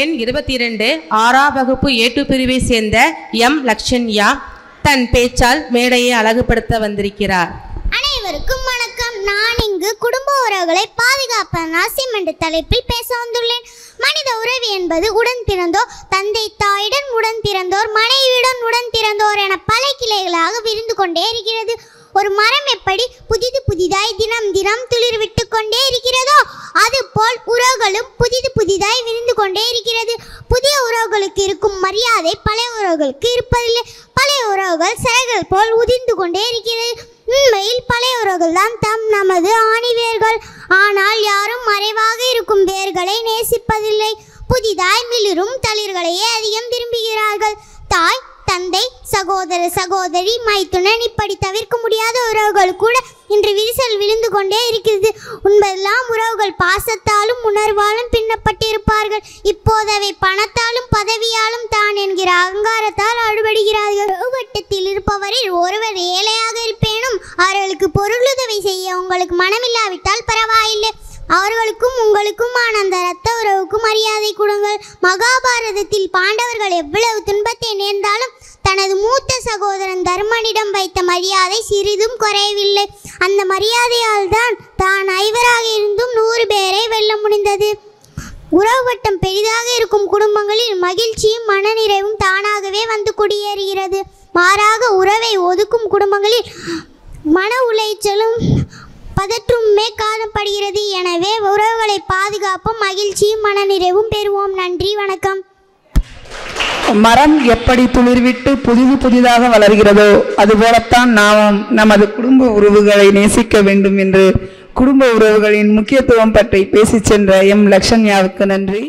எண் 22 6ஆம் வகுப்பு ஏட்டு பிரிவை சேர்ந்த எம் லக்ஷன்யா தன் பேச்சால் மேடையை அழகுபடுத்த வந்திருக்கிறார். அனைவருக்கும் வணக்கம். நான் இங்கு குடும்ப உறவுகளை பாதுகாப்பதன் அவசியம் என்ற தலைப்பில் பேச வந்துள்ளேன். மனித உறவு என்பது உடன் பிறந்தோர், தந்தை தாயுடன் உடன் பிறந்தோர், மனைவியுடன் உடன் பிறந்தோர் என பல கிளைகளாக விரிந்து கொண்டே இருக்கிறது. ஒரு மரம் எப்படி புதிதாய் தினம் தினம் துளிர் விட்டு கொண்டே இருக்கிறதோ அதுபோல் உறவுகளும் புதிதாய் விரிந்து கொண்டே இருக்கிறது. புதிய உறவுகளுக்கு இருக்கும் மரியாதை பழைய உறவுகளுக்கு இருப்பதில்லை. பழைய உறவுகள் சிறைகள் போல் உதிர்ந்து கொண்டே இருக்கிறது. உண்மையில் பழைய உறவுகள் தான் நமது ஆணிவேர்கள். ஆனால் யாரும் மறைவாக இருக்கும் வேர்களை நேசிப்பதில்லை. புதிதாய் மிளிரும் தளிர்களையே அதிகம் விரும்புகிறார்கள். தாய், தந்தை, சகோதர, சகோதரி, மைத்துனன் இப்படி தவிர்க்க முடியாத உறவுகள் கூட இன்று விரிசல் விழுந்து கொண்டே இருக்கிறது. உண்மையெல்லாம் உறவுகள் பாசத்தாலும் உணர்வாலும் பின்னப்பட்டிருப்பார்கள். இப்போதவை பணத்தாலும் பதவியாலும் தான் என்கிற அகங்காரத்தால் அறுபடுகிறார்கள். வட்டத்தில் இருப்பவரில் ஒருவர் ஏழையாக இருப்பேனும் அவர்களுக்கு பொருளுதவி செய்ய உங்களுக்கு மனமில்லாவிட்டால் பரவாயில்லை. அவர்களுக்கும் உங்களுக்குமான அந்த இரத்த உறவுக்கு மரியாதை கொடுங்கள். மகாபாரதத்தில் பாண்டவர்கள் எவ்வளவு துன்பத்தை நேர்ந்தாலும் தனது மூத்த சகோதரன் தர்மனிடம் வைத்த மரியாதை சிறிதும் குறையவில்லை. அந்த மரியாதையால் தான் ஐவராக இருந்தும் 100 பேரை வெல்ல முடிந்தது. உறவு வட்டம் பெரிதாக இருக்கும் குடும்பங்களில் மகிழ்ச்சியும் மனநிறைவும் தானாகவே வந்து குடியேறுகிறது. மாறாக உறவை ஒதுக்கும் குடும்பங்களில் மன உளைச்சலும் பதற்றுமே காணப்படுகிறது. எனவே உறவுகளை பாதுகாப்பும் மகிழ்ச்சியும் மனநிறைவும் பெறுவோம். நன்றி, வணக்கம். மரம் எப்படி துளிர்விட்டு புதிதாக வளர்கிறதோ அதுபோலத்தான் நாம் நமது குடும்ப உறவுகளை நேசிக்க வேண்டும் என்று குடும்ப உறவுகளின் முக்கியத்துவம் பற்றி பேசி சென்ற எம் லக்ஷன்யாவுக்கு நன்றி.